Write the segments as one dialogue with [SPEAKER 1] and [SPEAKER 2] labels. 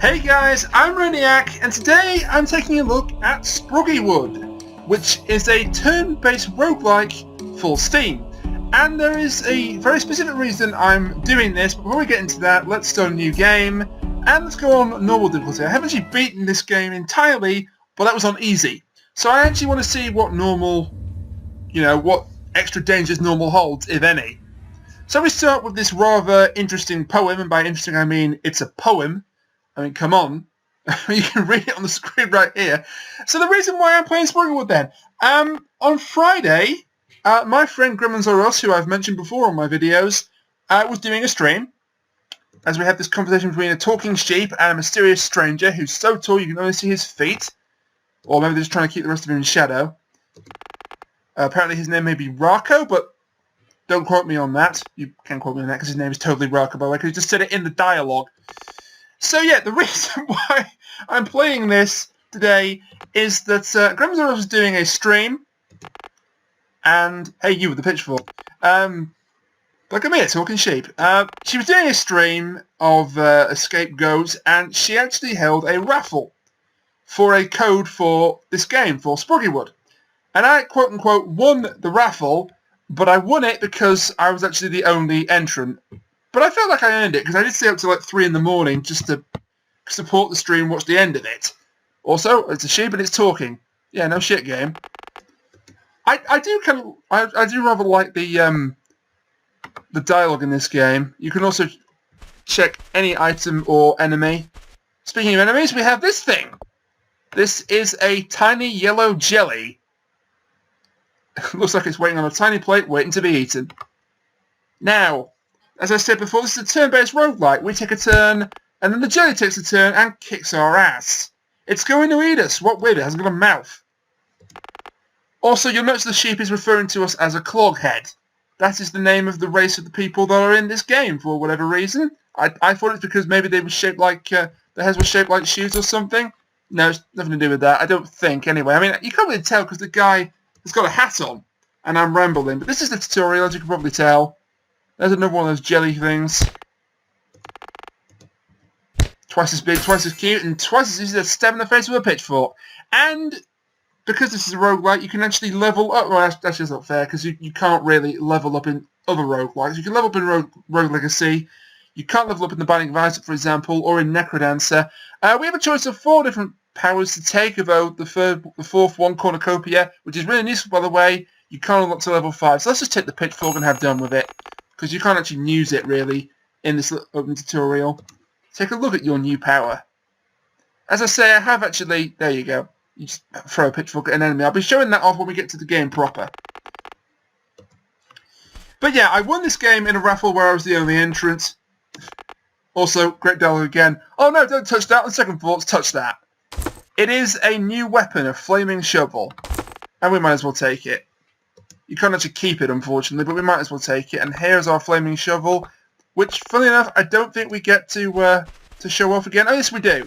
[SPEAKER 1] Hey guys, I'm Rainiac, and today I'm taking a look at Sproggiwood, which is a turn-based roguelike for Steam. And there is a very specific reason I'm doing this, but before we get into that, let's start a new game, and let's go on normal difficulty. I haven't actually beaten this game entirely, but that was on easy. So I actually want to see what normal, what extra dangers normal holds, if any. So we start with this rather interesting poem, and by interesting I mean it's a poem. I mean, come on. You can read it on the screen right here. So the reason why I'm playing Sproggiwood then. On Friday, my friend Gremlins who I've mentioned before on my videos, was doing a stream. As we had this conversation between a talking sheep and a mysterious stranger who's so tall you can only see his feet. Or maybe they're just trying to keep the rest of him in shadow. Apparently his name may be Rocco, but don't quote me on that. You can quote me on that because his name is totally Rocco, by the way, because he just said it in the dialogue. So yeah, the reason why I'm playing this today is that Gremlins was doing a stream, and hey, you with the pitchfork. Look at me, a talking sheep. She was doing a stream of Escape Goats, and she actually held a raffle for a code for this game, for Sproggiwood. And I, quote-unquote, won the raffle, but I won it because I was actually the only entrant. But I felt like I earned it, because I did stay up till like 3 in the morning just to support the stream, watch the end of it. Also, it's a sheep and it's talking. Yeah, no shit game. I do rather like the dialogue in this game. You can also check any item or enemy. Speaking of enemies, we have this thing. This is a tiny yellow jelly. Looks like it's waiting on a tiny plate, waiting to be eaten. Now, as I said before, this is a turn-based roguelike. We take a turn, and then the jelly takes a turn and kicks our ass. It's going to eat us. What with it? It hasn't got a mouth. Also, you'll notice the sheep is referring to us as a cloghead. That is the name of the race of the people that are in this game, for whatever reason. I thought it's because maybe they were shaped like, their heads were shaped like shoes or something. No, it's nothing to do with that. I don't think, anyway. I mean, you can't really tell because the guy has got a hat on, and I'm rambling. But this is the tutorial, as you can probably tell. There's another one of those jelly things. Twice as big, twice as cute, and twice as easy to stab in the face with a pitchfork. And because this is a roguelike, you can actually level up. Well, that's just not fair, because you can't really level up in other roguelikes. You can level up in Rogue Legacy. You can't level up in the Binding of Isaac, for example, or in Necrodancer. We have a choice of 4 different powers to take, although the fourth one, Cornucopia, which is really useful, by the way, you can't unlock to level 5. So let's just take the pitchfork and have done with it. Because you can't actually use it, really, in this open tutorial. Take a look at your new power. As I say, I have actually... There you go. You just throw a pitchfork at an enemy. I'll be showing that off when we get to the game proper. But yeah, I won this game in a raffle where I was the only entrant. Also, great dialogue again. Oh no, don't touch that. On second thoughts, touch that. It is a new weapon, a flaming shovel. And we might as well take it. You can't actually keep it, unfortunately, but we might as well take it. And here's our flaming shovel, which, funnily enough, I don't think we get to show off again. Oh, yes, we do.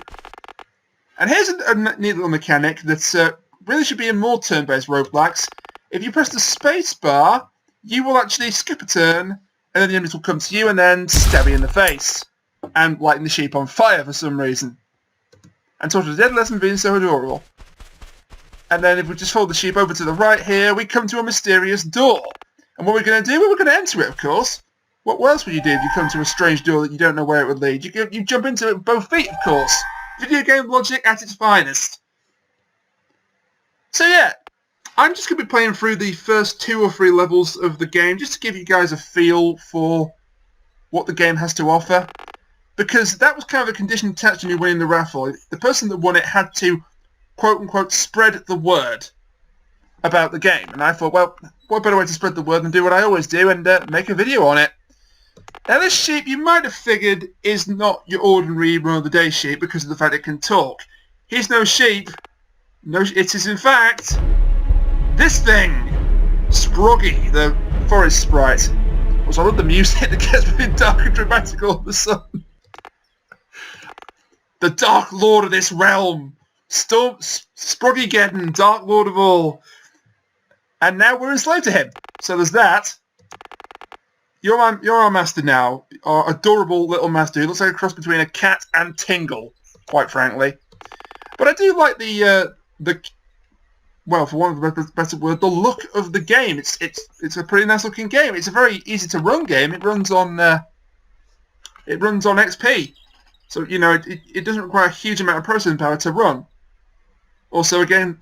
[SPEAKER 1] And here's a neat little mechanic that really should be in more turn-based roguelikes. If you press the space bar, you will actually skip a turn, and then the enemies will come to you and then stab you in the face. And lighting the sheep on fire for some reason. And talk to the dead lesson being so adorable. And then if we just hold the sheep over to the right here, we come to a mysterious door. And what we're going to do? Well, we're going to enter it, of course. What else would you do if you come to a strange door that you don't know where it would lead? You jump into it with both feet, of course. Video game logic at its finest. So yeah, I'm just going to be playing through the first 2 or 3 levels of the game, just to give you guys a feel for what the game has to offer. Because that was kind of a condition attached to me winning the raffle. The person that won it had to, quote-unquote, spread the word about the game. And I thought, well, what better way to spread the word than do what I always do and make a video on it. Now this sheep, you might have figured, is not your ordinary run-of-the-day sheep because of the fact it can talk. He's no sheep. No, it is in fact this thing, Sproggy, the forest sprite. Also, I love the music that gets really dark and dramatic all of a sudden. The Dark Lord of this realm. Sproggigeddon, Dark Lord of all. And now we're enslaved to him. So there's that. You're our master now. Our adorable little master who looks like a cross between a cat and Tingle. quite frankly. But I do like the well, for one of the better word, the look of the game. It's a pretty nice looking game. It's a very easy to run game. It runs on XP, so you know it doesn't require a huge amount of processing power to run. Also, again,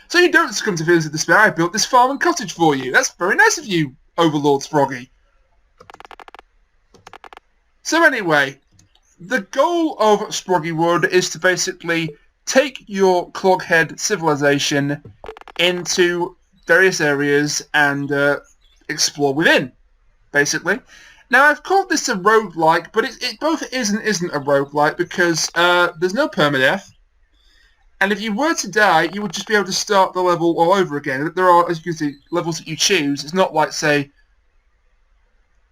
[SPEAKER 1] so you don't succumb to feelings of despair. I built this farm and cottage for you. That's very nice of you, Overlord Sproggy. So anyway, the goal of Sproggiwood is to basically take your Cloghead civilization into various areas and explore within, basically. Now, I've called this a roguelike, but it both is and isn't a roguelike because there's no permadeath. And if you were to die, you would just be able to start the level all over again. There are, as you can see, levels that you choose. It's not like, say,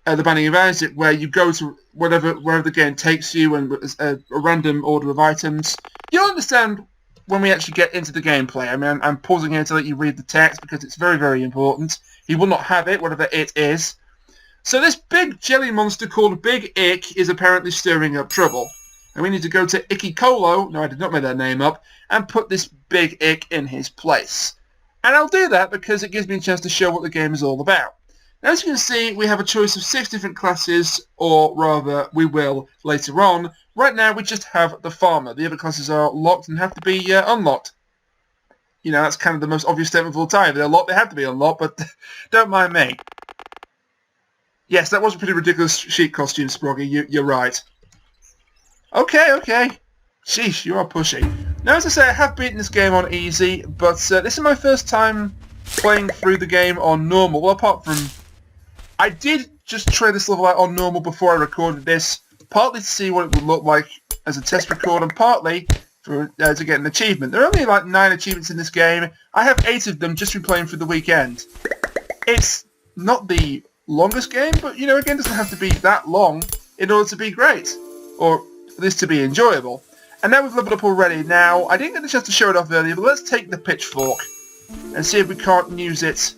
[SPEAKER 1] the Binding of Isaac, where you go to wherever the game takes you and a random order of items. You'll understand when we actually get into the gameplay. I mean, I'm pausing here to let you read the text because it's very, very important. He will not have it, whatever it is. So this big jelly monster called Big Ick is apparently stirring up trouble. And we need to go to Icky Colo, no I did not make that name up, and put this Big Ick in his place. And I'll do that because it gives me a chance to show what the game is all about. Now, as you can see, we have a choice of 6 different classes, or rather, we will later on. Right now, we just have the farmer. The other classes are locked and have to be unlocked. You know, that's kind of the most obvious statement of all time. If they're locked, they have to be unlocked, but don't mind me. Yes, that was a pretty ridiculous sheep costume, Sproggy. You're right. Okay. Sheesh, you are pushy. Now, as I say, I have beaten this game on easy, but this is my first time playing through the game on normal. Well, apart from... I did just try this level out on normal before I recorded this, partly to see what it would look like as a test record, and partly to get an achievement. There are only like 9 achievements in this game. I have 8 of them just from playing through the weekend. It's not the longest game, but, you know, again, it doesn't have to be that long in order to be great, or at least to be enjoyable. And now we've leveled up already. Now, I didn't get the chance to show it off earlier, but let's take the pitchfork and see if we can't use it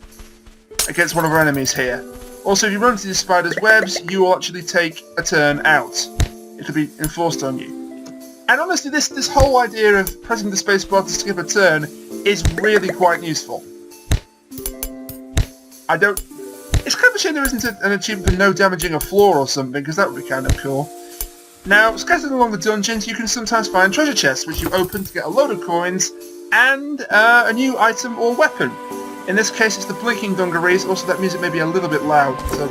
[SPEAKER 1] against one of our enemies here. Also, if you run into the spider's webs, you will actually take a turn out. It'll be enforced on you. And honestly, this whole idea of pressing the spacebar to skip a turn is really quite useful. It's kind of a shame there isn't an achievement for no damaging a floor or something, because that would be kind of cool. Now, scattered along the dungeons, you can sometimes find treasure chests, which you open to get a load of coins and a new item or weapon. In this case, it's the blinking dungarees. Also, that music may be a little bit loud, so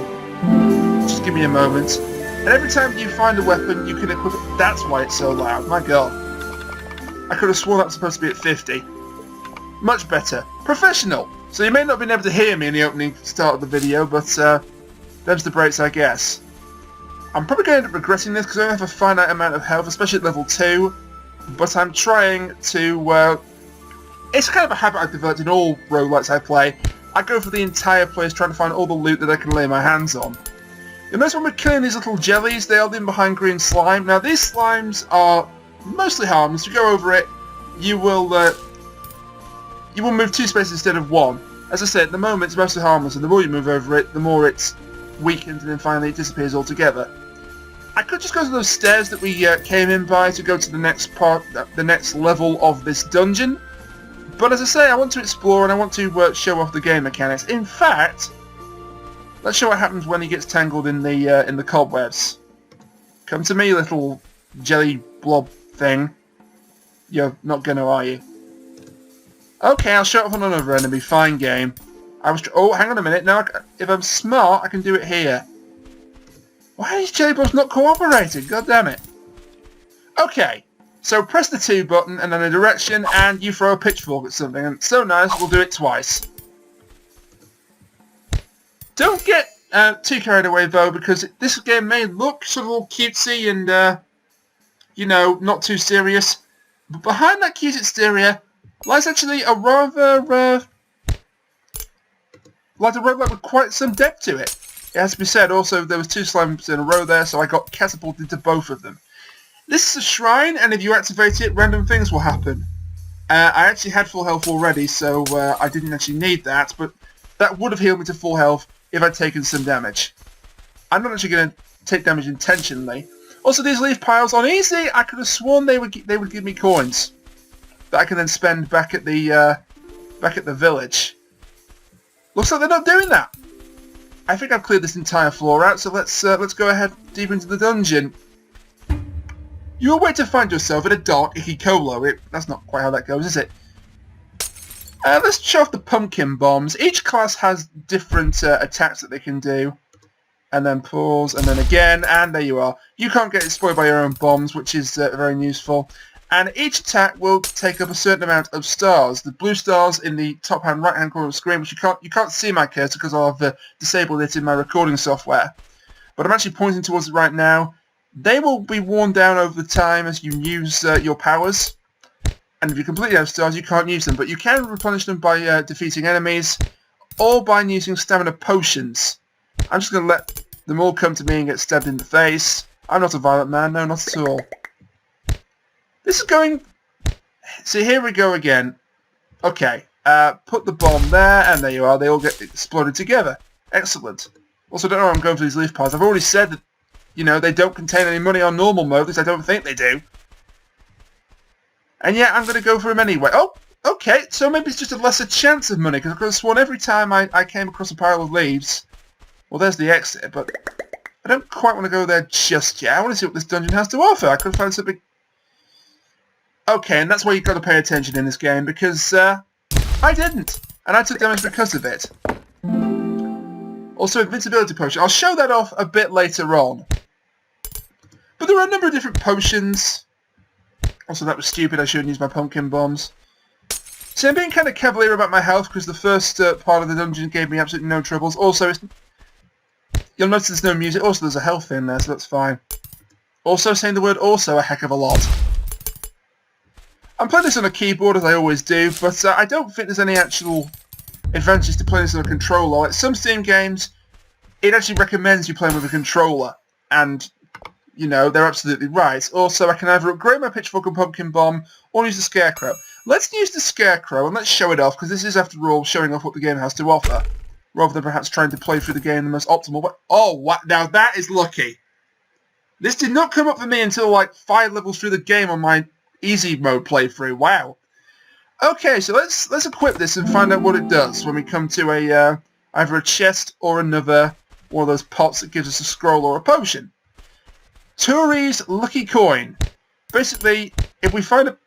[SPEAKER 1] just give me a moment. And every time you find a weapon, you can equip it. That's why it's so loud. My god. I could have sworn that was supposed to be at 50. Much better. Professional. So you may not have been able to hear me in the opening start of the video, but them's the breaks, I guess. I'm probably going to end up regretting this because I don't have a finite amount of health, especially at level 2. But I'm trying to... it's kind of a habit I've developed in all roguelikes I play. I go for the entire place trying to find all the loot that I can lay my hands on. You'll notice when we're killing these little jellies, they are leaving behind green slime. Now these slimes are mostly harmless. If you go over it, you will move 2 spaces instead of 1. As I said, at the moment it's mostly harmless, and the more you move over it, the more it's weakened, and then finally it disappears altogether. I could just go to those stairs that we came in by to go to the next part, the next level of this dungeon. But as I say, I want to explore and I want to show off the game mechanics. In fact, let's show what happens when he gets tangled in the cobwebs. Come to me, little jelly blob thing. You're not gonna, are you? Okay, I'll show it off on another enemy. Fine game. Oh, hang on a minute. Now, if I'm smart, I can do it here. Why are these jelly blobs not cooperating? God damn it. Okay. So press the 2 button and then a direction, and you throw a pitchfork at something. And it's so nice, we'll do it twice. Don't get too carried away though, because this game may look sort of all cutesy and, you know, not too serious. But behind that cute exterior lies actually a rather, like a roguelike with quite some depth to it. It has to be said, also there was 2 slimes in a row there, so I got catapulted to both of them. This is a shrine, and if you activate it, random things will happen. I actually had full health already, so I didn't actually need that, but that would have healed me to full health if I'd taken some damage. I'm not actually going to take damage intentionally, Also, these leaf piles on easy, I could have sworn they would give me coins that I can then spend back at the village. Looks like they're not doing that. I think I've cleared this entire floor out, so let's go ahead deep into the dungeon. You will wait to find yourself in a dark, icky colo. That's not quite how that goes, is it? Let's show off the pumpkin bombs. Each class has different attacks that they can do. And then pause, and then again, and there you are. You can't get destroyed by your own bombs, which is very useful. And each attack will take up a certain amount of stars. The blue stars in the top hand, right hand corner of the screen, which you can't see my cursor because I've disabled it in my recording software. But I'm actually pointing towards it right now. They will be worn down over the time as you use your powers. And if you completely have stars, you can't use them. But you can replenish them by defeating enemies, or by using stamina potions. I'm just going to let them all come to me and get stabbed in the face. I'm not a violent man, no, not at all. This is going... See, here we go again. Okay, put the bomb there, and there you are. They all get exploded together. Excellent. Also, I don't know where I'm going for these leaf piles. I've already said that, you know, they don't contain any money on normal mode, at least I don't think they do. And yet, I'm going to go for them anyway. Oh, okay, so maybe it's just a lesser chance of money, because I could have sworn every time I came across a pile of leaves... Well, there's the exit, but I don't quite want to go there just yet. I want to see what this dungeon has to offer. I could find something... Okay, and that's why you've got to pay attention in this game, because I didn't. And I took damage because of it. Also, invincibility potion. I'll show that off a bit later on. But there are a number of different potions. Also, that was stupid. I shouldn't use my pumpkin bombs. So I'm being kind of cavalier about my health, because the first part of the dungeon gave me absolutely no troubles. Also, you'll notice there's no music. Also, there's a health in there, so that's fine. Also, saying the word also a heck of a lot. I'm playing this on a keyboard, as I always do, but I don't think there's any actual advantages to playing this on a controller. Like some Steam games, it actually recommends you playing with a controller, and, you know, they're absolutely right. Also, I can either upgrade my pitchfork and pumpkin bomb, or use the scarecrow. Let's use the scarecrow, and let's show it off, because this is, after all, showing off what the game has to offer, rather than perhaps trying to play through the game in the most optimal way. Oh, what? Now that is lucky. This did not come up for me until, like, 5 levels through the game on my easy mode playthrough. Wow. Okay, so let's equip this and find out what it does when we come to a either a chest or another one of those pots that gives us a scroll or a potion. Turi's Lucky Coin. Basically, if we find a...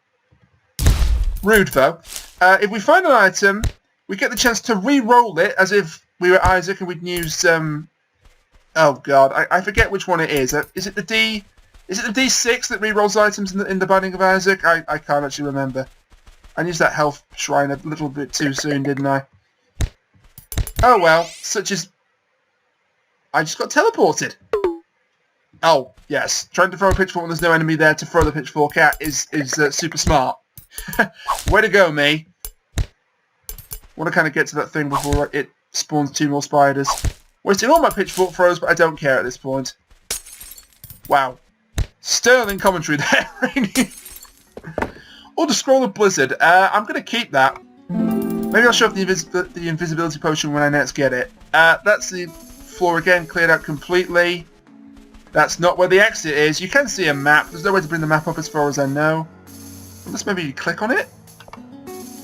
[SPEAKER 1] Rude, though. If we find an item, we get the chance to re-roll it as if we were Isaac and we'd used... Oh, God. I forget which one it is. Is it the D... Is it the D6 that re-rolls items in the Binding of Isaac? I can't actually remember. I used that health shrine a little bit too soon, didn't I? Oh well, such as... I just got teleported. Oh, yes. Trying to throw a pitchfork when there's no enemy there to throw the pitchfork at is super smart. Way to go, me. Want to kind of get to that thing before it spawns 2 more spiders. Wasting all my pitchfork throws, but I don't care at this point. Wow. Sterling commentary there. Or the Scroll of Blizzard. I'm going to keep that. Maybe I'll show off the invisibility potion when I next get it. That's the floor again, cleared out completely. That's not where the exit is. You can see a map. There's no way to bring the map up as far as I know. Unless maybe you click on it?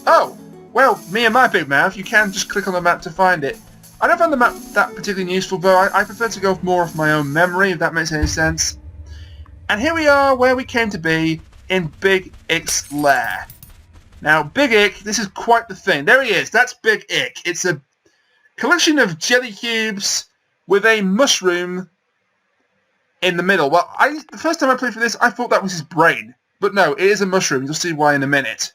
[SPEAKER 1] Oh! Well, me and my big mouth, you can just click on the map to find it. I don't find the map that particularly useful, though. I prefer to go more off my own memory, if that makes any sense. And here we are, where we came to be, in Big Ick's lair. Now, Big Ick, this is quite the thing. There he is. That's Big Ick. It's a collection of jelly cubes with a mushroom in the middle. Well, the first time I played for this, I thought that was his brain. But no, it is a mushroom. You'll see why in a minute.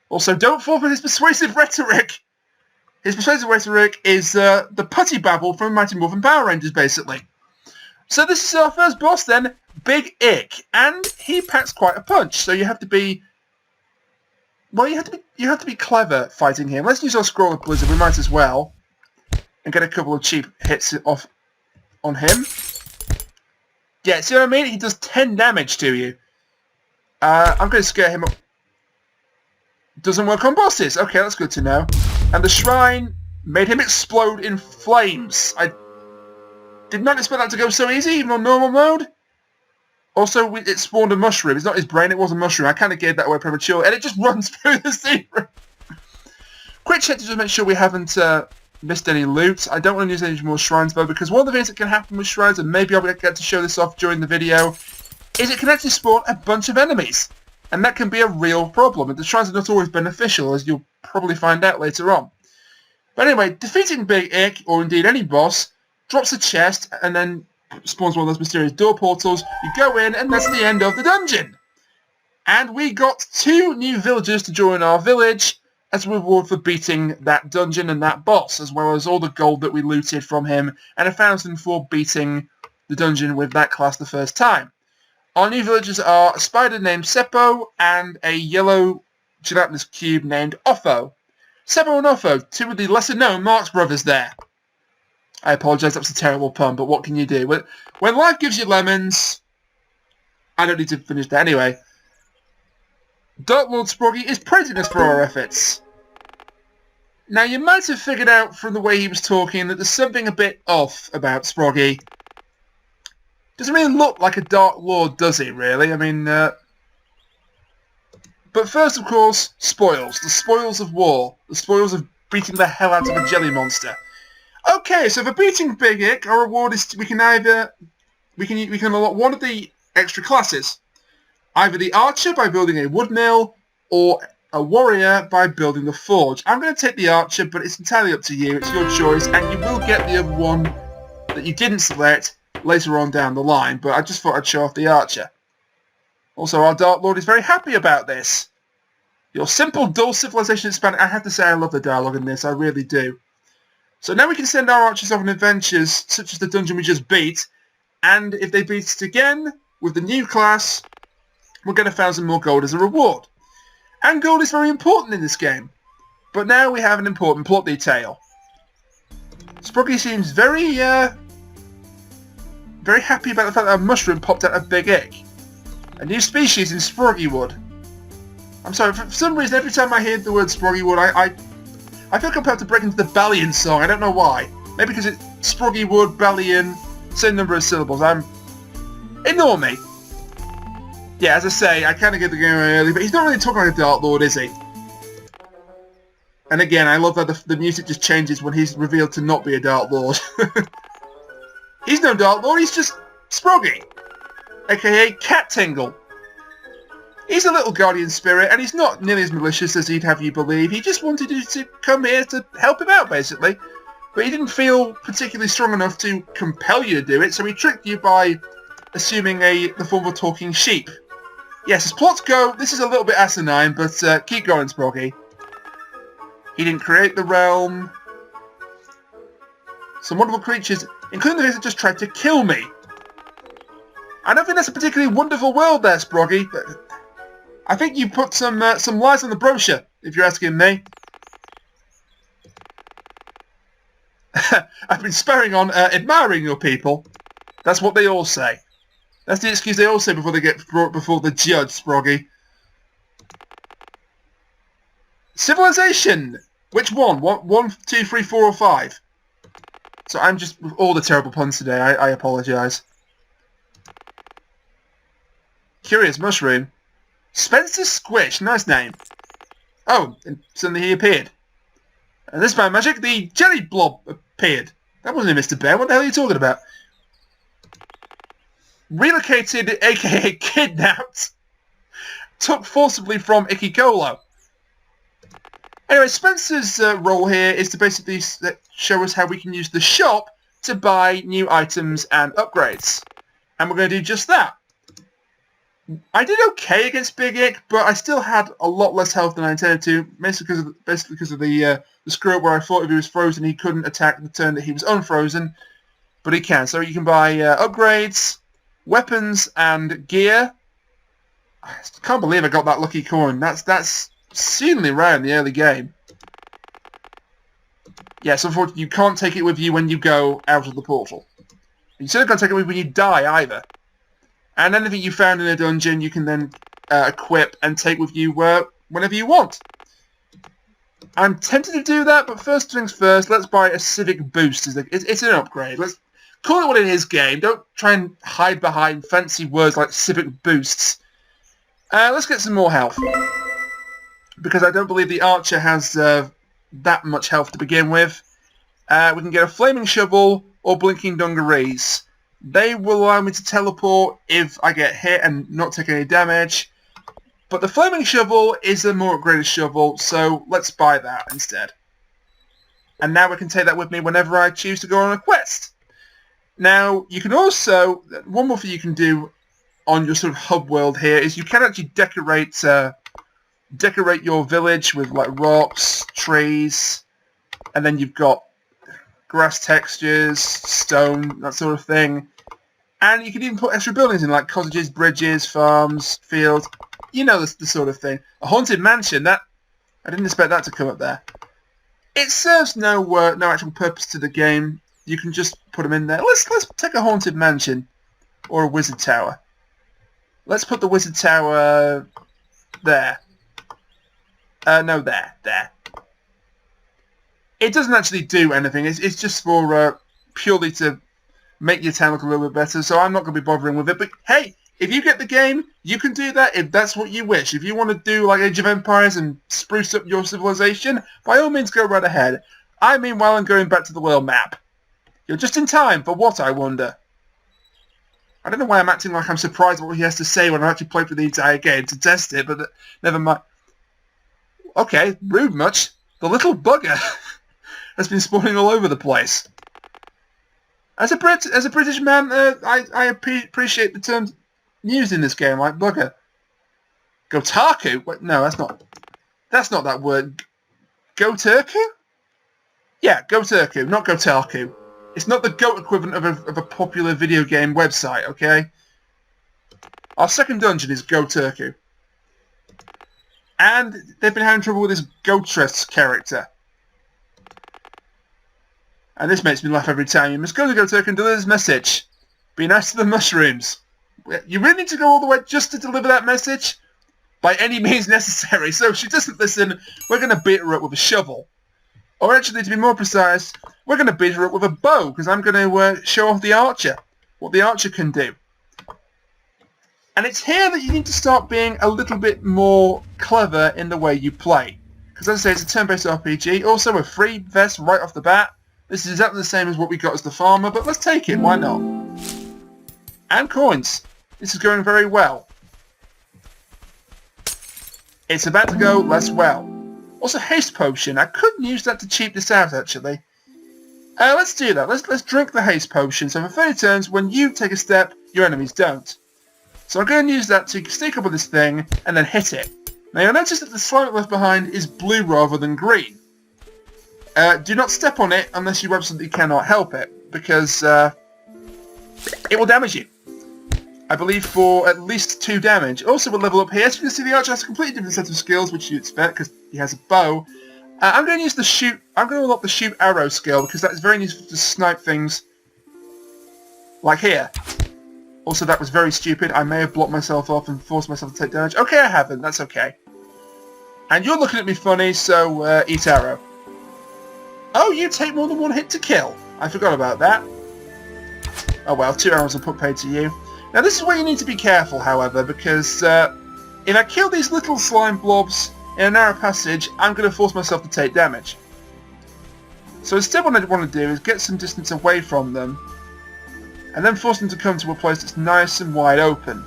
[SPEAKER 1] Also, don't fall for his persuasive rhetoric. His persuasive rhetoric is the putty babble from Mighty Morphin Power Rangers, basically. So this is our first boss then, Big Ick, and he packs quite a punch. So you have to be, well, you have to be clever fighting him. Let's use our Scroll of Blizzard. We might as well, and get a couple of cheap hits off on him. Yeah, see what I mean? He does 10 damage to you. I'm going to scare him up. Doesn't work on bosses. Okay, that's good to know. And the shrine made him explode in flames. I did not expect that to go so easy, even on normal mode. Also, it spawned a mushroom. It's not his brain, it was a mushroom. I kind of gave that away premature, and it just runs through the secret. Quick check to just make sure we haven't missed any loot. I don't want to use any more shrines, though, because one of the things that can happen with shrines, and maybe I'll get to show this off during the video, is it can actually spawn a bunch of enemies. And that can be a real problem, and the shrines are not always beneficial, as you'll probably find out later on. But anyway, defeating Big Ick, or indeed any boss, drops a chest, and then spawns one of those mysterious door portals. You go in, and that's the end of the dungeon. And we got 2 new villagers to join our village as a reward for beating that dungeon and that boss, as well as all the gold that we looted from him, and 1,000 for beating the dungeon with that class the first time. Our new villagers are a spider named Seppo and a yellow gelatinous cube named Offo. Seppo and Offo, 2 of the lesser-known Marx brothers there. I apologise, that was a terrible pun, but what can you do? When life gives you lemons... I don't need to finish that anyway. Dark Lord Sproggy is praising us for our efforts. Now, you might have figured out from the way he was talking that there's something a bit off about Sproggy. Doesn't really look like a Dark Lord, does he, really? I mean, But first, of course, spoils. The spoils of war. The spoils of beating the hell out of a jelly monster. Okay, so for beating Big Ick, our reward is we can unlock one of the extra classes. Either the archer by building a wood mill, or a warrior by building the forge. I'm going to take the archer, but it's entirely up to you. It's your choice, and you will get the other one that you didn't select later on down the line, but I just thought I'd show off the archer. Also, our Dark Lord is very happy about this. Your simple, dull civilization expanded. I have to say I love the dialogue in this, I really do. So now we can send our archers off on adventures, such as the dungeon we just beat, and if they beat it again, with the new class, we'll get 1,000 more gold as a reward. And gold is very important in this game. But now we have an important plot detail. Sproggy seems very happy about the fact that a mushroom popped out of Big Ick. A new species in Sproggiwood. I'm sorry, for some reason every time I hear the word Sproggiwood, I feel compelled to break into the Ballion song. I don't know why. Maybe because it's Sproggiwood, Ballion, same number of syllables. Ignore me. Yeah, as I say, I kind of get the game early, but he's not really talking like a Dark Lord, is he? And again, I love that the music just changes when he's revealed to not be a Dark Lord. He's no Dark Lord, he's just Sproggy, aka Cat Tingle. He's a little guardian spirit, and he's not nearly as malicious as he'd have you believe. He just wanted you to come here to help him out, basically. But he didn't feel particularly strong enough to compel you to do it, so he tricked you by assuming the form of a talking sheep. Yes, as plots go, this is a little bit asinine, but keep going, Sproggy. He didn't create the realm. Some wonderful creatures, including the things that just tried to kill me. I don't think that's a particularly wonderful world there, Sproggy, but I think you put some lies on the brochure, if you're asking me. I've been sparing on admiring your people. That's what they all say. That's the excuse they all say before they get brought before the judge, Sproggy. Civilization! Which one? 1, 2, 3, 4, or 5? So I'm just with all the terrible puns today. I apologise. Curious Mushroom. Spencer Squish. Nice name. Oh, and suddenly he appeared. And this by magic, the Jelly Blob appeared. That wasn't Mr. Bear. What the hell are you talking about? Relocated, aka kidnapped. Took forcibly from Ikikolo. Anyway, Spencer's role here is to basically show us how we can use the shop to buy new items and upgrades. And we're going to do just that. I did okay against Big Ick, but I still had a lot less health than I intended to, basically because of the screw-up where I thought if he was frozen he couldn't attack the turn that he was unfrozen, but he can. So you can buy upgrades, weapons, and gear. I can't believe I got that lucky coin. That's exceedingly rare in the early game. Yes, unfortunately you can't take it with you when you go out of the portal. You certainly can't take it with you when you die either. And anything you found in a dungeon you can then equip and take with you whenever you want. I'm tempted to do that, but first things first, let's buy a Civic Boost. It's an upgrade. Call it what it is, game. Don't try and hide behind fancy words like civic boosts. Let's get some more health. Because I don't believe the archer has that much health to begin with. We can get a flaming shovel or blinking dungarees. They will allow me to teleport if I get hit and not take any damage. But the flaming shovel is a more upgraded shovel, so let's buy that instead. And now I can take that with me whenever I choose to go on a quest. Now, you can also... One more thing you can do on your sort of hub world here is you can actually decorate your village with like rocks, trees, and then you've got grass textures, stone, that sort of thing. And you can even put extra buildings in, like cottages, bridges, farms, fields. You know the sort of thing. A haunted mansion, that... I didn't expect that to come up there. It serves no actual purpose to the game. You can just put them in there. Let's take a haunted mansion. Or a wizard tower. Let's put the wizard tower... there. No, there. It doesn't actually do anything. It's just for purely to make your town look a little bit better, so I'm not going to be bothering with it. But hey, if you get the game, you can do that if that's what you wish. If you want to do like Age of Empires and spruce up your civilization, by all means go right ahead. Meanwhile, I'm going back to the world map. You're just in time for what, I wonder? I don't know why I'm acting like I'm surprised at what he has to say when I actually played through the entire game to test it, but never mind. Okay, rude much. The little bugger has been spawning all over the place. As a British man, I appreciate the terms used in this game, like bugger. Gotaku? Wait, no, that's not that word. Goturku? Yeah, Goturku, not Gotaku. It's not the goat equivalent of a popular video game website, okay? Our second dungeon is Goturku. And they've been having trouble with this Gotress character. And this makes me laugh every time. You must go to Goturku and deliver this message. Be nice to the mushrooms. You really need to go all the way just to deliver that message? By any means necessary. So if she doesn't listen, we're going to beat her up with a shovel. Or actually, to be more precise, we're going to beat her up with a bow, because I'm going to show off the archer. What the archer can do. And it's here that you need to start being a little bit more clever in the way you play. Because as I say, it's a turn-based RPG. Also, a free vest right off the bat. This is exactly the same as what we got as the farmer, but let's take it, why not? And coins. This is going very well. It's about to go less well. Also, haste potion. I couldn't use that to cheap this out, actually. Let's do that. Let's drink the haste potion. So for 30 turns, when you take a step, your enemies don't. So I'm going to use that to sneak up on this thing and then hit it. Now you'll notice that the slime left behind is blue rather than green. Do not step on it unless you absolutely cannot help it, because it will damage you. I believe for at least 2 damage. Also, we'll level up here. As you can see, the archer has a completely different set of skills, which you expect, because he has a bow. I'm going to use the shoot. I'm going to unlock the shoot arrow skill, because that is very useful to snipe things like here. Also, that was very stupid. I may have blocked myself off and forced myself to take damage. Okay, I haven't. That's okay. And you're looking at me funny, so eat arrow. Oh, you take more than 1 hit to kill. I forgot about that. Oh well, 2 arrows will put paid to you. Now this is where you need to be careful, however, because if I kill these little slime blobs in a narrow passage, I'm going to force myself to take damage. So instead what I want to do is get some distance away from them, and then force them to come to a place that's nice and wide open.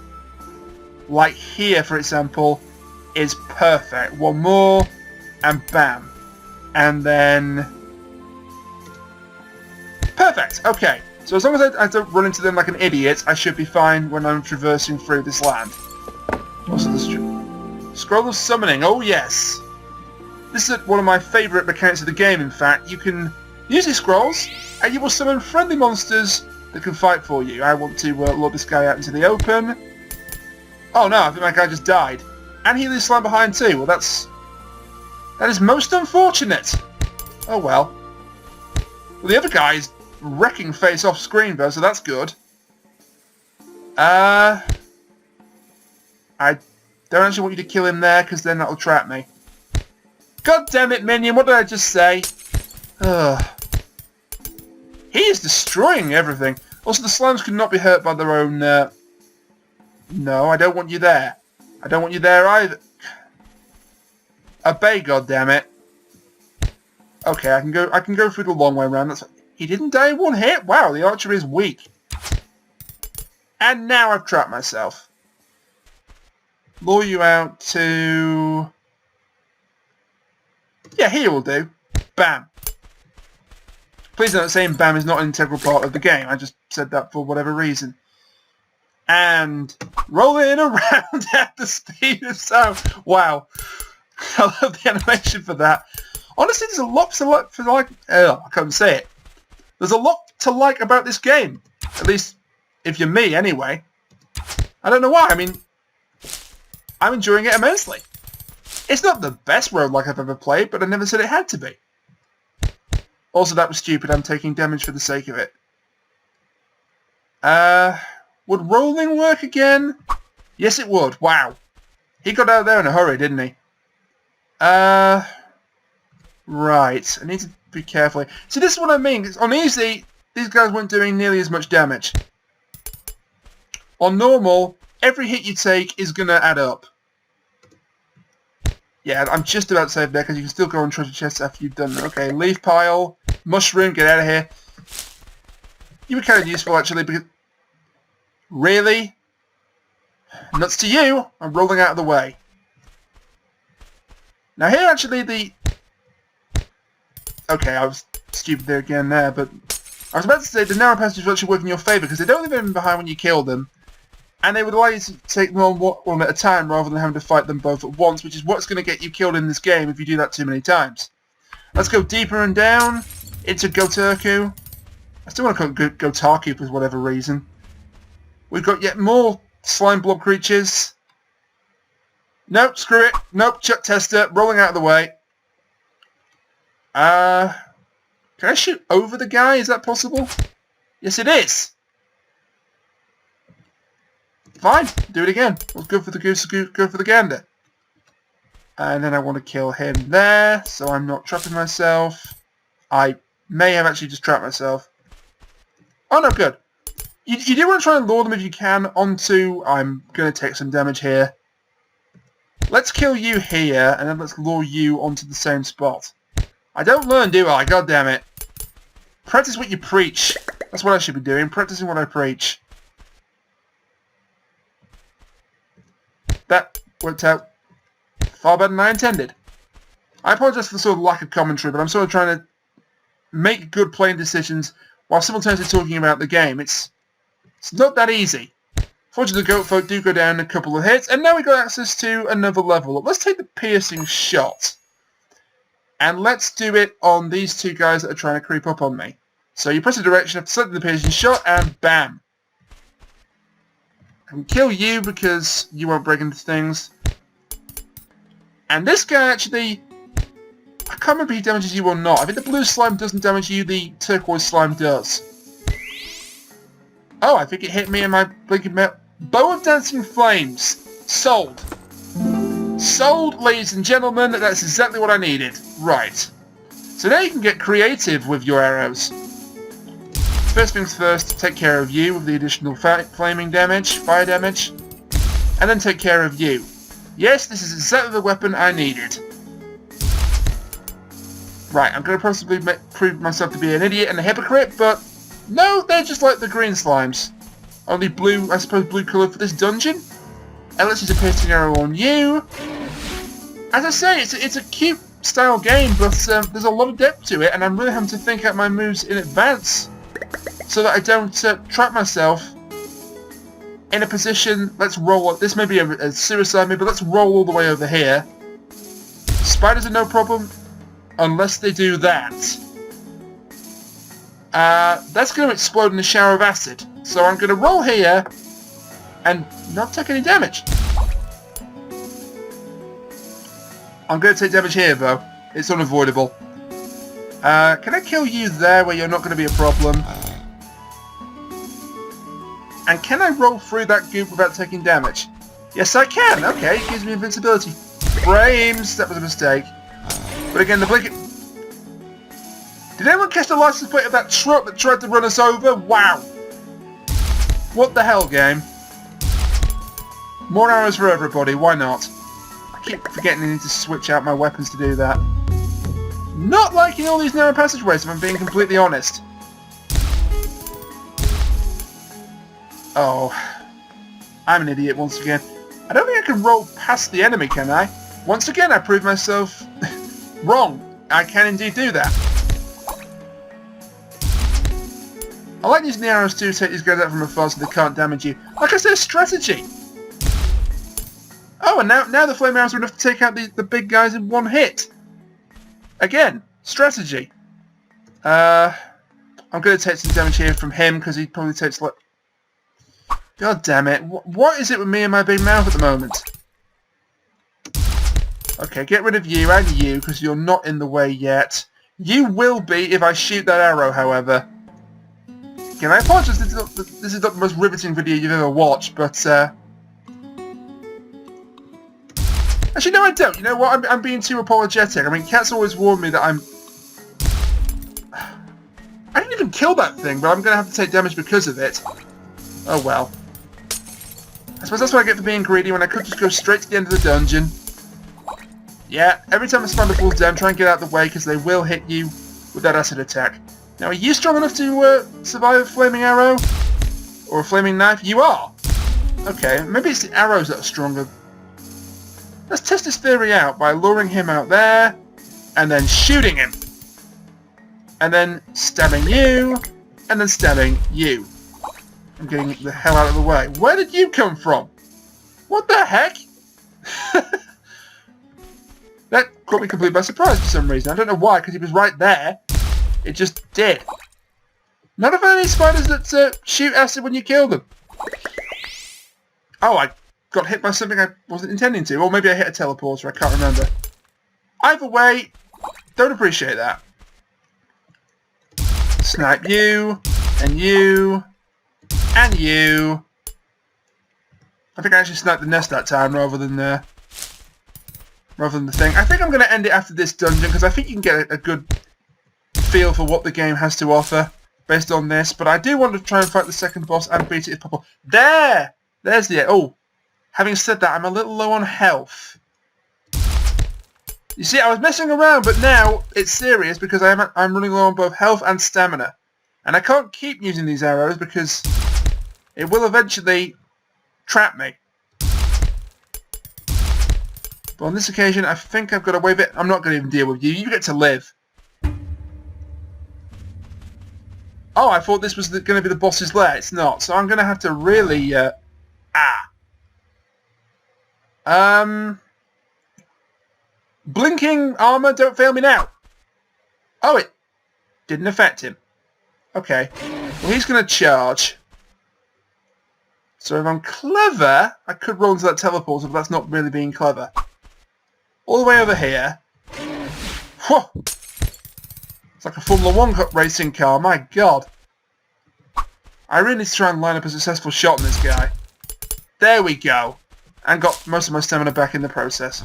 [SPEAKER 1] Like here, for example, is perfect. One more, and bam. And then... Perfect! Okay. So as long as I don't run into them like an idiot, I should be fine when I'm traversing through this land. Also the Scroll of Summoning, oh yes! This is one of my favourite mechanics of the game, in fact. You can use these scrolls, and you will summon friendly monsters that can fight for you. I want to lure this guy out into the open. Oh no, I think my guy just died. And he leaves slime behind too. Well, that is most unfortunate. Oh well. Well, the other guy is wrecking face off screen though, so that's good. I don't actually want you to kill him there, because then that'll trap me. God damn it, minion, what did I just say? He is destroying everything. Also, the slimes could not be hurt by their own... No, I don't want you there. I don't want you there either. Obey, goddammit. Okay, I can go through the long way around. He didn't die in one hit? Wow, the archer is weak. And now I've trapped myself. Lure you out to... Yeah, here will do. Bam. Please note saying bam is not an integral part of the game. I just said that for whatever reason. And rolling around at the speed of sound. Wow. I love the animation for that. Honestly, there's a lot to like. I can't say it. There's a lot to like about this game. At least, if you're me, anyway. I don't know why. I mean, I'm enjoying it immensely. It's not the best roguelike I've ever played, but I never said it had to be. Also, that was stupid. I'm taking damage for the sake of it. Would rolling work again? Yes, it would. Wow. He got out of there in a hurry, didn't he? Right. I need to be careful. See, this is what I mean. On easy, these guys weren't doing nearly as much damage. On normal, every hit you take is going to add up. Yeah, I'm just about to save there because you can still go on treasure chests after you've done them. Okay, leaf pile, mushroom, get out of here. You were kind of useful actually because... Really? Nuts to you! I'm rolling out of the way. Now here actually the... Okay, I was stupid there again there, but... I was about to say the narrow passages actually work in your favour because they don't leave anyone behind when you kill them. And they would allow you to take them on one at a time rather than having to fight them both at once, which is what's going to get you killed in this game if you do that too many times. Let's go deeper and down into Goturku. I still want to call it Gotarku for whatever reason. We've got yet more slime blob creatures. Nope, screw it. Nope, chuck tester, rolling out of the way. Can I shoot over the guy? Is that possible? Yes, it is. Fine, do it again. Let's go for the goose, go for the gander. And then I want to kill him there, so I'm not trapping myself. I may have actually just trapped myself. Oh no, good. You do want to try and lure them if you can onto... I'm going to take some damage here. Let's kill you here, and then let's lure you onto the same spot. I don't learn, do I? God damn it. Practice what you preach. That's what I should be doing, practicing what I preach. That worked out far better than I intended. I apologise for the sort of lack of commentary, but I'm sort of trying to make good playing decisions while simultaneously talking about the game. It's not that easy. Fortunately, the goat folk do go down a couple of hits, and now we've got access to another level up. Let's take the piercing shot. And let's do it on these two guys that are trying to creep up on me. So you press the direction after selecting the piercing shot, and bam. I can kill you because you won't break into things. And this guy actually... I can't remember if he damages you or not. I think the blue slime doesn't damage you, the turquoise slime does. Oh, I think it hit me in my blinking metal. Bow of Dancing Flames. Sold. Sold, ladies and gentlemen. That's exactly what I needed. Right. So now you can get creative with your arrows. First things first, take care of you with the additional flaming damage, fire damage, and then take care of you. Yes, this is exactly the weapon I needed. Right, I'm going to possibly prove myself to be an idiot and a hypocrite, but no, they're just like the green slimes. Only blue, I suppose blue colour for this dungeon. And let's use a piercing arrow on you. As I say, it's a cute style game, but there's a lot of depth to it, and I'm really having to think out my moves in advance so that I don't trap myself in a position. Let's roll up. This may be a suicide move, but let's roll all the way over here. Spiders are no problem unless they do that. That's going to explode in a shower of acid. So I'm going to roll here and not take any damage. I'm going to take damage here though. It's unavoidable. Can I kill you there where you're not going to be a problem? And can I roll through that goop without taking damage? Yes, I can. Okay, it gives me invincibility. Frames. That was a mistake. But again, the blink... Did anyone catch the license plate of that truck that tried to run us over? Wow. What the hell, game? More arrows for everybody, why not? I keep forgetting I need to switch out my weapons to do that. Not liking all these narrow passageways, if I'm being completely honest. Oh. I'm an idiot once again. I don't think I can roll past the enemy, can I? Once again, I proved myself wrong. I can indeed do that. I like using the arrows too to take these guys out from afar so they can't damage you. Like I said, strategy! Oh, and now the flame arrows are enough to take out the big guys in one hit. Again, strategy. I'm going to take some damage here from him because he probably takes like... God damn it. What is it with me and my big mouth at the moment? Okay, get rid of you and you because you're not in the way yet. You will be if I shoot that arrow, however. Again, I apologize, this is not the most riveting video you've ever watched, but... Actually, no, I don't. You know what? I'm being too apologetic. I mean, Cat's always warned me that I'm... I didn't even kill that thing, but I'm going to have to take damage because of it. Oh, well. I suppose that's what I get for being greedy when I could just go straight to the end of the dungeon. Yeah, every time a spider falls down, try and get out of the way, because they will hit you with that acid attack. Now, are you strong enough to survive a flaming arrow? Or a flaming knife? You are! Okay, maybe it's the arrows that are stronger. Let's test this theory out by luring him out there, and then shooting him. And then stabbing you, and then stabbing you. I'm getting the hell out of the way. Where did you come from? What the heck? That caught me completely by surprise for some reason. I don't know why, because he was right there. It just did. Not of any spiders that shoot acid when you kill them. Oh, I got hit by something I wasn't intending to. Or maybe I hit a teleporter, I can't remember. Either way, don't appreciate that. Snipe you, and you, and you. I think I actually sniped the nest that time rather than the thing. I think I'm going to end it after this dungeon because I think you can get a good feel for what the game has to offer based on this. But I do want to try and fight the second boss and beat it if possible. There's the... Oh, having said that, I'm a little low on health. You see, I was messing around, but now it's serious because I'm running low on both health and stamina. And I can't keep using these arrows because it will eventually trap me. But on this occasion, I think I've got away with it. I'm not going to even deal with you. You get to live. Oh, I thought this was going to be the boss's lair. It's not. So I'm going to have to really... Blinking armor, don't fail me now. Oh, it didn't affect him. Okay. Well, he's going to charge. So if I'm clever, I could roll into that teleporter, but that's not really being clever. All the way over here. Whoa! It's like a Formula 1 racing car, my god. I really need to try and line up a successful shot on this guy. There we go. And got most of my stamina back in the process.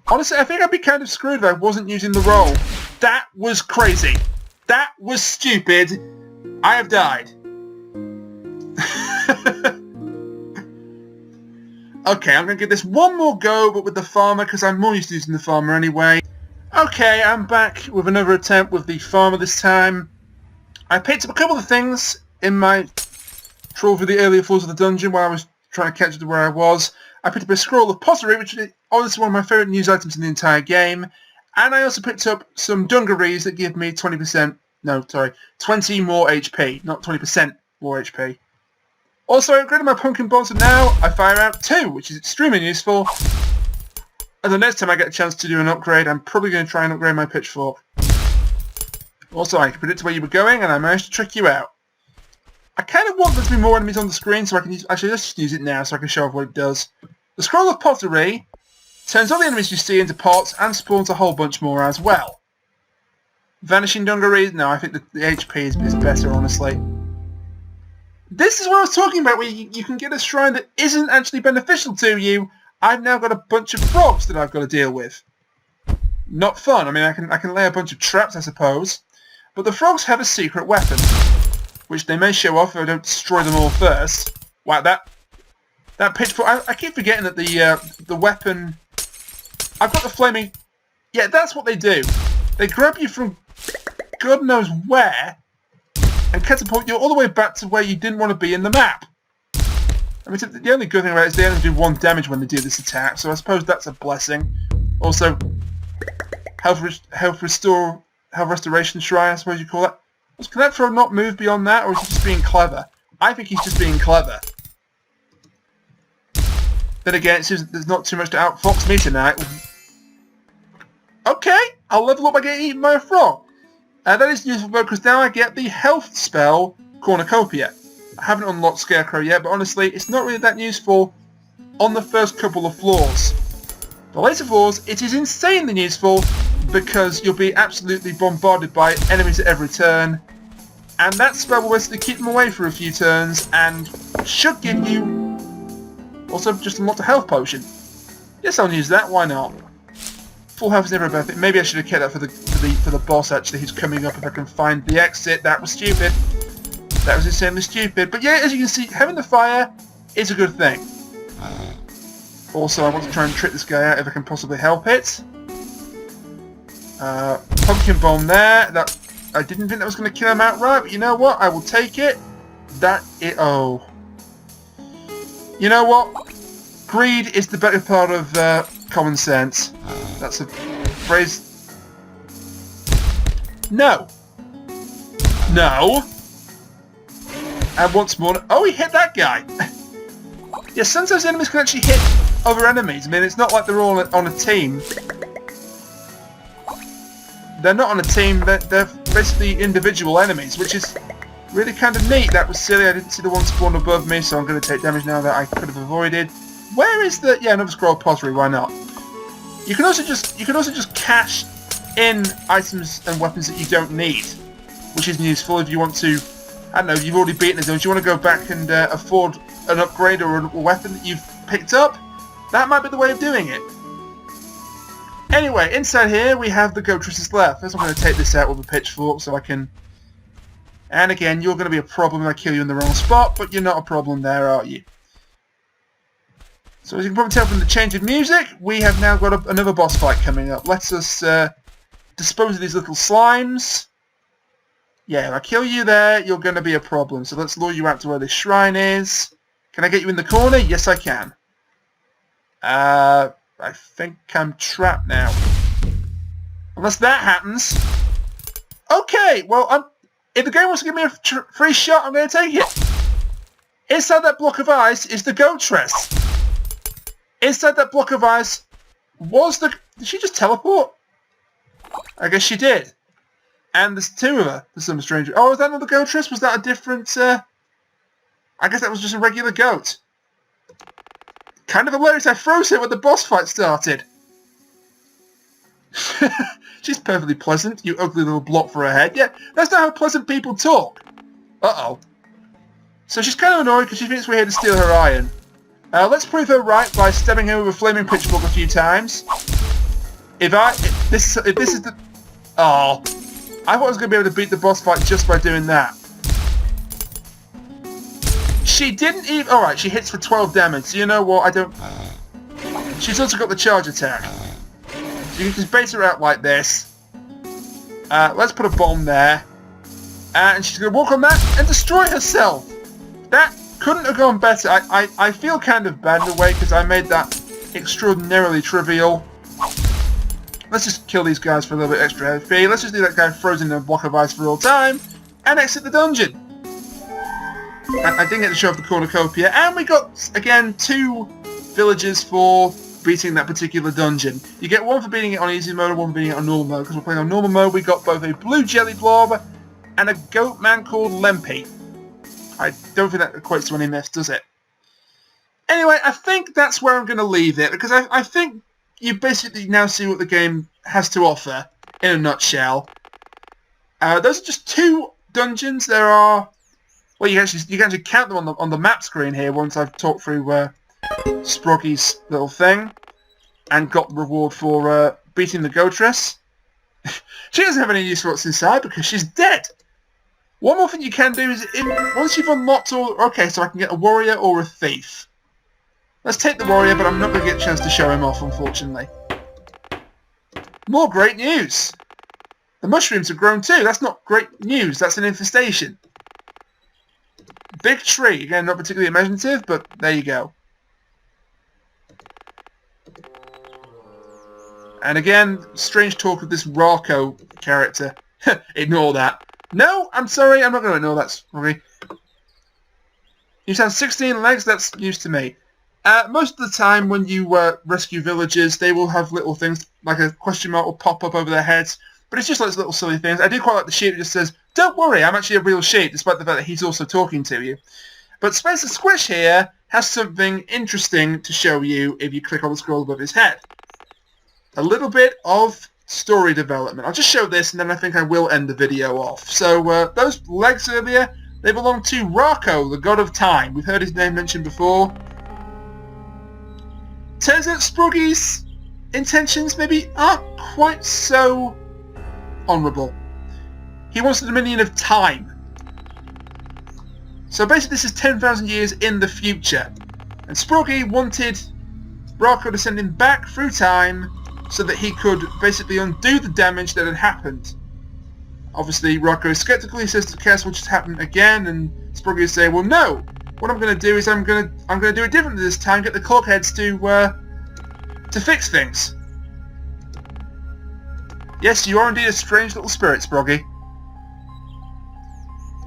[SPEAKER 1] Honestly, I think I'd be kind of screwed if I wasn't using the roll. That was crazy. That was stupid. I have died. Okay, I'm going to give this one more go, but with the farmer, because I'm more used to using the farmer anyway. Okay, I'm back with another attempt with the farmer this time. I picked up a couple of things in my troll through the earlier floors of the dungeon while I was trying to catch up to where I was. I picked up a scroll of pottery, which is honestly one of my favourite news items in the entire game. And I also picked up some dungarees that give me 20 more HP, not 20% more HP. Also, I upgraded my pumpkin bombs, and now I fire out 2, which is extremely useful. And the next time I get a chance to do an upgrade, I'm probably going to try and upgrade my pitchfork. Also, I can predict where you were going, and I managed to trick you out. I kind of want there to be more enemies on the screen, so I can use... Actually, let's just use it now, so I can show off what it does. The scroll of pottery turns all the enemies you see into pots, and spawns a whole bunch more as well. Vanishing dungarees? No, I think the HP is better, honestly. This is what I was talking about, where you can get a shrine that isn't actually beneficial to you. I've now got a bunch of frogs that I've got to deal with. Not fun. I mean, I can lay a bunch of traps, I suppose. But the frogs have a secret weapon. which they may show off if I don't destroy them all first. Wow, that pitchfork. I keep forgetting that the weapon. I've got the flaming. Yeah, that's what they do. They grab you from God knows where and catapult you all the way back to where you didn't want to be in the map. I mean, the only good thing about it is they only do 1 damage when they do this attack, so I suppose that's a blessing. Also, health restoration shrine, I suppose you call it. Can that throw not move beyond that, or is he just being clever? I think he's just being clever. Then again, it seems there's not too much to outfox me tonight. Okay, I'll level up by getting eaten by a frog. That is useful because now I get the health spell, Cornucopia. I haven't unlocked Scarecrow yet, but honestly, it's not really that useful on the first couple of floors. The later floors, it is insanely useful because you'll be absolutely bombarded by enemies at every turn, and that spell will basically keep them away for a few turns and should give you also just unlocked a health potion. Yes, I'll use that. Why not? Full health is never a bad thing. Maybe I should have kept that for the boss actually, who's coming up if I can find the exit. That was stupid. That was insanely stupid. But yeah, as you can see, having the fire is a good thing. Also, I want to try and trick this guy out if I can possibly help it. Pumpkin bomb there. That I didn't think that was going to kill him outright, but you know what? I will take it. Oh. You know what? Greed is the better part of common sense. That's a phrase. No. No. And once more. Oh, he hit that guy. Yeah, sometimes enemies can actually hit other enemies. I mean, it's not like they're all on a team. They're not on a team. They're basically individual enemies, which is really kind of neat. That was silly. I didn't see the one spawn above me, so I'm going to take damage now that I could have avoided. Where is the... Yeah, another scroll pottery. Why not? You can also just cash in items and weapons that you don't need, which is useful if you want to. I don't know. You've already beaten the dungeon. You want to go back and afford an upgrade or a weapon that you've picked up. That might be the way of doing it. Anyway, inside here we have the Goatresses left. I'm going to take this out with a pitchfork so I can... And again, you're going to be a problem if I kill you in the wrong spot, but you're not a problem there, are you? So as you can probably tell from the change of music, we have now got another boss fight coming up. Let us dispose of these little slimes. Yeah, if I kill you there, you're going to be a problem. So let's lure you out to where this shrine is. Can I get you in the corner? Yes, I can. I think I'm trapped now. Unless that happens. Okay, well, if the game wants to give me a free shot, I'm going to take it. Inside that block of ice is the Goatress. Inside that block of ice was the... Did she just teleport? I guess she did. And there's 2 of her. There's some strange... Oh, was that another Goatress? Was that a different... I guess that was just a regular goat. Kind of hilarious. I froze her when the boss fight started. She's perfectly pleasant. You ugly little block for her head. Yeah, that's not how pleasant people talk. Uh-oh. So she's kind of annoyed because she thinks we're here to steal her iron. Let's prove her right by stabbing her with a flaming pitchfork a few times. If this is the... Oh. I thought I was going to be able to beat the boss fight just by doing that. She didn't even... Alright, she hits for 12 damage. So you know what? I don't... She's also got the charge attack. So you can just bait her out like this. Let's put a bomb there. And she's going to walk on that and destroy herself. That couldn't have gone better. I feel kind of bad in a way because I made that extraordinarily trivial. Let's just kill these guys for a little bit extra HP. Let's just leave that guy frozen in a block of ice for all time. And exit the dungeon. I didn't get to show off the cornucopia. And we got, again, 2 villagers for beating that particular dungeon. You get 1 for beating it on easy mode and 1 for beating it on normal mode. Because we're playing on normal mode, we got both a blue jelly blob and a goat man called Lempy. I don't think that equates to any myths, does it? Anyway, I think that's where I'm going to leave it. Because I think you basically now see what the game has to offer in a nutshell. Those are just 2 dungeons. There are... Well, you can actually count them on the map screen here once I've talked through Sproggy's little thing and got the reward for beating the Goatress. She doesn't have any use for what's inside because she's dead. One more thing you can do is, once you've unlocked all... Okay, so I can get a warrior or a thief. Let's take the warrior, but I'm not going to get a chance to show him off, unfortunately. More great news! The mushrooms have grown too. That's not great news, that's an infestation. Big tree. Again, not particularly imaginative, but there you go. And again, strange talk of this Rocco character. Ignore that. No, I'm sorry, I'm not going to ignore that story. You have 16 legs, that's news to me. Most of the time when you rescue villagers, they will have little things, like a question mark will pop up over their heads. But it's just like little silly things. I do quite like the sheep that just says, "Don't worry, I'm actually a real sheep," despite the fact that he's also talking to you. But Spencer Squish here has something interesting to show you if you click on the scroll above his head. A little bit of story development. I'll just show this and then I think I will end the video off. So those legs earlier, they belong to Rocco, the god of time. We've heard his name mentioned before. Turns out Sproggy's intentions maybe aren't quite so honourable. He wants the dominion of time. So basically this is 10,000 years in the future. And Sproggy wanted Rocco to send him back through time so that he could basically undo the damage that had happened. Obviously Rocco is skeptical, he says the chaos will just happen again, and Sproggy is saying, well no, what I'm going to do is I'm going to do it differently this time, get the clockheads to fix things. Yes, you are indeed a strange little spirit, Sproggy.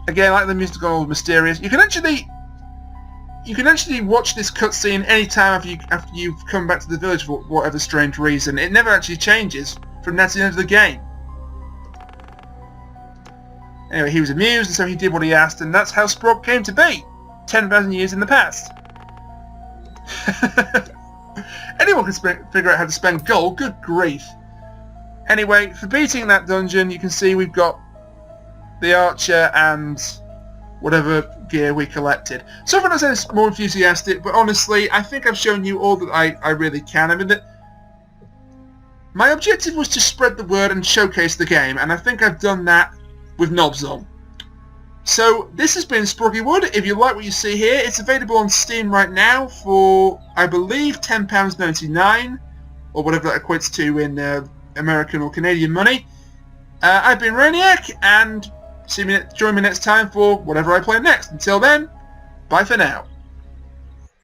[SPEAKER 1] Again, like the musical mysterious. You can actually watch this cutscene anytime after you've come back to the village for whatever strange reason. It never actually changes from now to the end of the game. Anyway, he was amused, and so he did what he asked, and that's how Sprog came to be, 10,000 years in the past. Anyone can figure out how to spend gold, good grief. Anyway, for beating that dungeon, you can see we've got the archer and whatever gear we collected. So far I was more enthusiastic, but honestly, I think I've shown you all that I really can. I mean, my objective was to spread the word and showcase the game, and I think I've done that with knobs on. So this has been Sproggiwood. If you like what you see here, it's available on Steam right now for, I believe, £10.99, or whatever that equates to in American or Canadian money. I've been Rainiac, and join me next time for whatever I play next. Until then, bye for now.